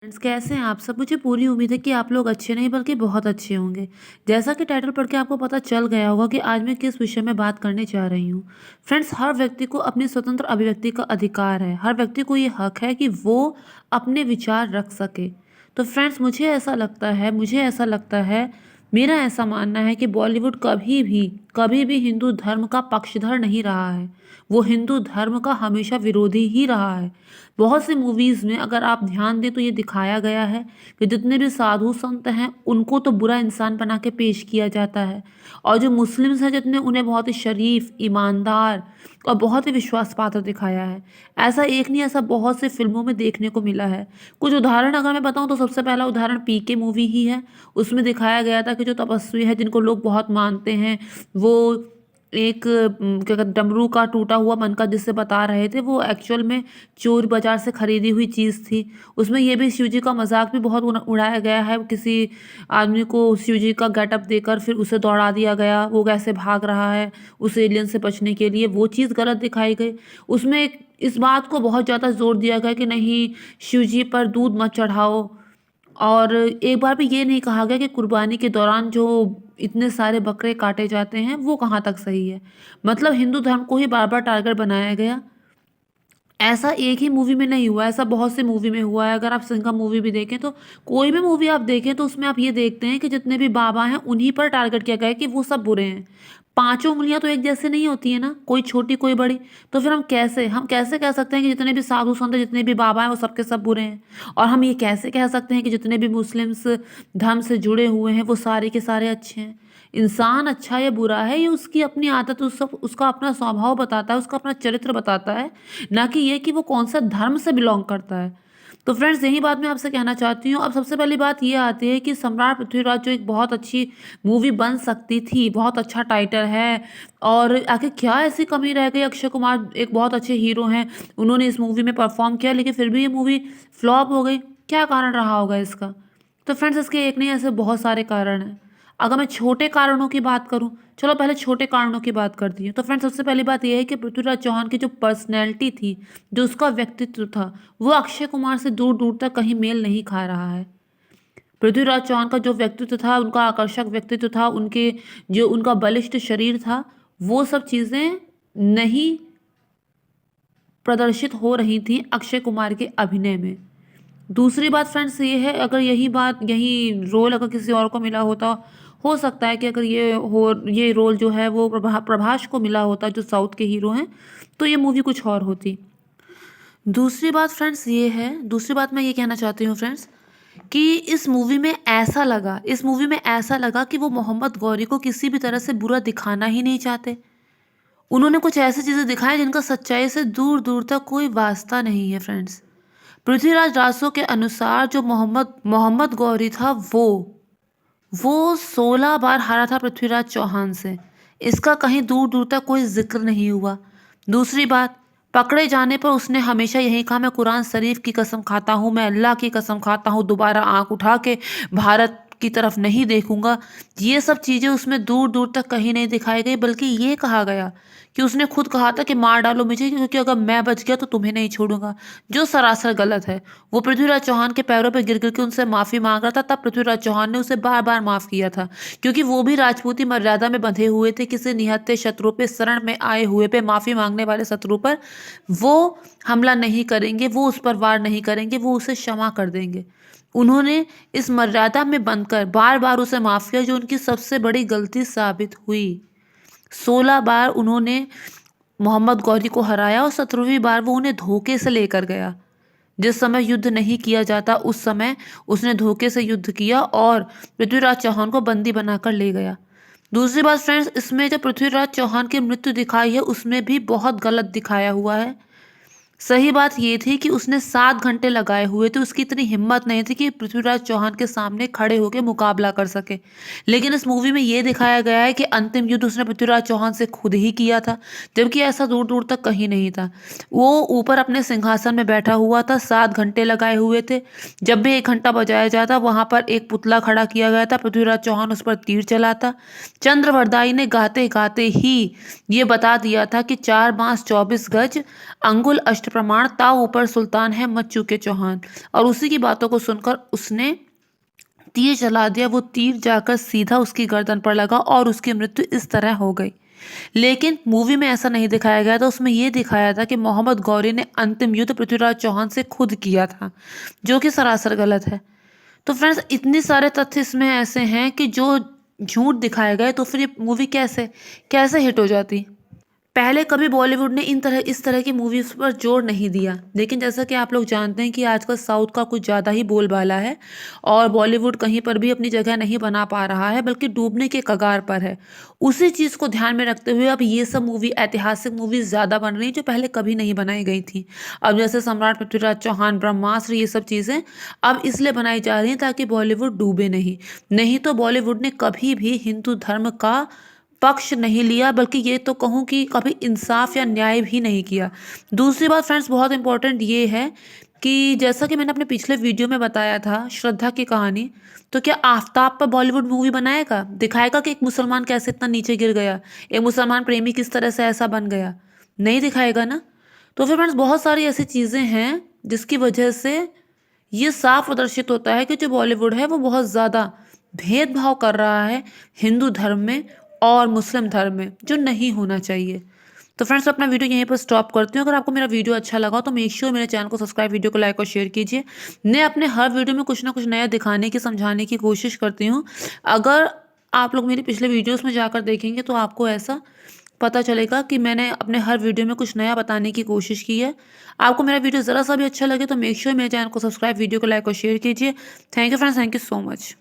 Friends, कैसे हैं आप सब। मुझे पूरी उम्मीद है कि आप लोग अच्छे नहीं बल्कि बहुत अच्छे होंगे। जैसा कि टाइटल पढ़ के आपको पता चल गया होगा कि आज मैं किस विषय में बात करने जा रही हूँ। फ्रेंड्स, हर व्यक्ति को अपनी स्वतंत्र अभिव्यक्ति का अधिकार है। हर व्यक्ति को ये हक है कि वो अपने विचार रख सके। तो फ्रेंड्स, मुझे ऐसा लगता है, मेरा ऐसा मानना है कि बॉलीवुड कभी भी हिंदू धर्म का पक्षधर नहीं रहा है। वो हिंदू धर्म का हमेशा विरोधी ही रहा है। बहुत सी मूवीज़ में अगर आप ध्यान दें तो ये दिखाया गया है कि जितने भी साधु संत हैं उनको तो बुरा इंसान बना के पेश किया जाता है, और जो मुस्लिम्स हैं जितने उन्हें बहुत ही शरीफ, ईमानदार और बहुत ही विश्वास पात्र दिखाया है। ऐसा एक नहीं, ऐसा बहुत से फिल्मों में देखने को मिला है। कुछ उदाहरण अगर मैं बताऊं तो सबसे पहला उदाहरण पीके मूवी ही है। उसमें दिखाया गया था कि जो तपस्वी है जिनको लोग बहुत मानते हैं, वो एक क्या कहते डमरू का टूटा हुआ मनका जिससे बता रहे थे, वो एक्चुअल में चोर बाजार से खरीदी हुई चीज़ थी। उसमें ये भी शिव जी का मजाक भी बहुत उड़ाया गया है। किसी आदमी को शिव जी का गेटअप देकर फिर उसे दौड़ा दिया गया, वो कैसे भाग रहा है उस एलियन से बचने के लिए, वो चीज़ गलत दिखाई गई। उसमें इस बात को बहुत ज़्यादा जोर दिया गया कि नहीं, शिव जी पर दूध मत चढ़ाओ। और एक बार भी ये नहीं कहा गया कि कुर्बानी के दौरान जो इतने सारे बकरे काटे जाते हैं वो कहाँ तक सही है। मतलब हिंदू धर्म को ही बार बार टारगेट बनाया गया। ऐसा एक ही मूवी में नहीं हुआ, ऐसा बहुत सी मूवी में हुआ है। अगर आप सिंघम मूवी भी देखें तो कोई भी मूवी आप देखें तो उसमें आप ये देखते हैं कि जितने भी बाबा हैं उन्हीं पर टारगेट किया गया है कि वो सब बुरे हैं। पांचों उंगलियां तो एक जैसे नहीं होती है ना, कोई छोटी कोई बड़ी। तो फिर हम कैसे कह सकते हैं कि जितने भी साधु संत, जितने भी बाबा हैं वो सबके सब बुरे हैं। और हम ये कैसे कह सकते हैं कि जितने भी मुस्लिम्स धर्म से जुड़े हुए हैं वो सारे के सारे अच्छे हैं। इंसान अच्छा या बुरा है ये उसकी अपनी आदत, उसका अपना स्वभाव बताता है, उसका अपना चरित्र बताता है, ना कि ये कि वो कौन सा धर्म से बिलोंग करता है। तो फ्रेंड्स, यही बात मैं आपसे कहना चाहती हूँ। अब सबसे पहली बात ये आती है कि सम्राट पृथ्वीराज जो एक बहुत अच्छी मूवी बन सकती थी, बहुत अच्छा टाइटल है, और आखिर क्या ऐसी कमी रह गई। अक्षय कुमार एक बहुत अच्छे हीरो हैं, उन्होंने इस मूवी में परफॉर्म किया, लेकिन फिर भी ये मूवी फ्लॉप हो गई। क्या कारण रहा होगा इसका। तो फ्रेंड्स, इसके एक नहीं, ऐसे बहुत सारे कारण हैं। अगर मैं छोटे कारणों की बात करूं, चलो पहले छोटे कारणों की बात करती हूँ। तो फ्रेंड्स, सबसे पहली बात यह है कि पृथ्वीराज चौहान की जो पर्सनैलिटी थी, जो उसका व्यक्तित्व था, वो अक्षय कुमार से दूर दूर तक कहीं मेल नहीं खा रहा है। पृथ्वीराज चौहान का जो व्यक्तित्व था, उनका आकर्षक व्यक्तित्व था, उनके जो उनका बलिष्ठ शरीर था, वो सब चीज़ें नहीं प्रदर्शित हो रही थी अक्षय कुमार के अभिनय में। दूसरी बात फ्रेंड्स ये है, अगर यही रोल अगर किसी और को मिला होता, हो सकता है कि अगर ये रोल जो है वो प्रभास को मिला होता, जो साउथ के हीरो हैं, तो ये मूवी कुछ और होती। दूसरी बात मैं ये कहना चाहती हूँ फ्रेंड्स, कि इस मूवी में ऐसा लगा कि वो मोहम्मद गौरी को किसी भी तरह से बुरा दिखाना ही नहीं चाहते। उन्होंने कुछ ऐसी चीज़ें दिखाई जिनका सच्चाई से दूर दूर तक कोई वास्ता नहीं है फ्रेंड्स। पृथ्वीराज रासो के अनुसार जो मोहम्मद मोहम्मद गौरी था, वो 16 बार हारा था पृथ्वीराज चौहान से। इसका कहीं दूर दूर तक कोई जिक्र नहीं हुआ। दूसरी बात, पकड़े जाने पर उसने हमेशा यही कहा, मैं कुरान शरीफ की कसम खाता हूँ, मैं अल्लाह की कसम खाता हूँ, दोबारा आंख उठा के भारत की तरफ नहीं देखूंगा। ये सब चीज़ें उसमें दूर दूर तक कहीं नहीं दिखाई गई, बल्कि ये कहा गया कि उसने खुद कहा था कि मार डालो मुझे, क्योंकि अगर मैं बच गया तो तुम्हें नहीं छोड़ूंगा, जो सरासर गलत है। वो पृथ्वीराज चौहान के पैरों पर गिर गिर के उनसे माफ़ी मांग रहा था, तब पृथ्वीराज चौहान ने उसे बार बार माफ़ किया था, क्योंकि वो भी राजपूती मर्यादा में बंधे हुए थे। किसी निहत्थे शत्रु पे, शरण में आए हुए पे, माफ़ी मांगने वाले शत्रु पर वो हमला नहीं करेंगे, वो उस पर वार नहीं करेंगे, वो उसे क्षमा कर देंगे। उन्होंने इस मर्यादा में बंधकर बार बार उसे माफ़ किया, जो उनकी सबसे बड़ी गलती साबित हुई। 16 बार उन्होंने मोहम्मद गौरी को हराया, और 17वीं बार वो उन्हें धोखे से लेकर गया। जिस समय युद्ध नहीं किया जाता उस समय उसने धोखे से युद्ध किया और पृथ्वीराज चौहान को बंदी बनाकर ले गया। दूसरी बात फ्रेंड्स, इसमें जो पृथ्वीराज चौहान की मृत्यु दिखाई है उसमें भी बहुत गलत दिखाया हुआ है। सही बात ये थी कि उसने 7 घंटे लगाए हुए थे, उसकी इतनी हिम्मत नहीं थी कि पृथ्वीराज चौहान के सामने खड़े होकर मुकाबला कर सके। लेकिन इस मूवी में ये दिखाया गया है कि अंतिम युद्ध उसने पृथ्वीराज चौहान से खुद ही किया था, जबकि ऐसा दूर दूर तक कहीं नहीं था। वो ऊपर अपने सिंहासन में बैठा हुआ था, 7 घंटे लगाए हुए थे। जब भी 1 घंटा बजाया जाता वहां पर एक पुतला खड़ा किया गया था, पृथ्वीराज चौहान उस पर तीर चलाता। चंद्रवरदाई ने गाते गाते ही ये बता दिया था कि 4 बांस 24 गज, अंगुल के प्रमाण ताऊ ऊपर सुल्तान है मच चुके चौहान। और उसी की बातों को सुनकर उसने तीर चला दिया। वो तीर जाकर सीधा उसकी गर्दन पर लगा और उसकी मृत्यु इस तरह हो गई। लेकिन मूवी में ऐसा नहीं दिखाया गया था। उसमें यह दिखाया था कि मोहम्मद गौरी ने अंतिम युद्ध पृथ्वीराज चौहान से खुद किया था, जो कि सरासर गलत है। तो फ्रेंड्स, इतने सारे तथ्य इसमें ऐसे हैं कि जो झूठ दिखाए गए, तो फिर ये मूवी कैसे कैसे हिट हो जाती। पहले कभी बॉलीवुड ने इस तरह की मूवीज पर जोर नहीं दिया, लेकिन जैसा कि आप लोग जानते हैं कि आजकल साउथ का कुछ ज़्यादा ही बोलबाला है और बॉलीवुड कहीं पर भी अपनी जगह नहीं बना पा रहा है, बल्कि डूबने के कगार पर है। उसी चीज़ को ध्यान में रखते हुए अब ये सब मूवी, ऐतिहासिक मूवीज ज़्यादा बन रही हैं, जो पहले कभी नहीं बनाई गई थी। अब जैसे सम्राट पृथ्वीराज चौहान, ब्रह्मास्त्र, ये सब चीज़ें अब इसलिए बनाई जा रही हैं ताकि बॉलीवुड डूबे नहीं तो बॉलीवुड ने कभी भी हिंदू धर्म का पक्ष नहीं लिया, बल्कि ये तो कहूँ कि कभी इंसाफ या न्याय भी नहीं किया। दूसरी बात फ्रेंड्स, बहुत इंपॉर्टेंट ये है कि जैसा कि मैंने अपने पिछले वीडियो में बताया था श्रद्धा की कहानी, तो क्या आफताब पर बॉलीवुड मूवी बनाएगा, दिखाएगा कि एक मुसलमान कैसे इतना नीचे गिर गया, एक मुसलमान प्रेमी किस तरह से ऐसा बन गया? नहीं दिखाएगा ना। तो फिर फ्रेंड्स, बहुत सारी ऐसी चीज़ें हैं जिसकी वजह से ये साफ प्रदर्शित होता है कि जो बॉलीवुड है वो बहुत ज़्यादा भेदभाव कर रहा है हिंदू धर्म में और मुस्लिम धर्म में, जो नहीं होना चाहिए। तो फ्रेंड्स, अपना वीडियो यहीं पर स्टॉप करती हूँ। अगर आपको मेरा वीडियो अच्छा लगा तो मेक श्योर मेरे चैनल को सब्सक्राइब, वीडियो को लाइक और शेयर कीजिए। मैं अपने हर वीडियो में कुछ ना कुछ नया दिखाने की, समझाने की कोशिश करती हूँ। अगर आप लोग मेरे पिछले वीडियोस में जाकर देखेंगे तो आपको ऐसा पता चलेगा कि मैंने अपने हर वीडियो में कुछ नया बताने की कोशिश की है। आपको मेरा वीडियो ज़रा सा भी अच्छा लगे तो मेक श्योर मेरे चैनल को सब्सक्राइब, वीडियो को लाइक और शेयर कीजिए। Thank you friends, thank you so much.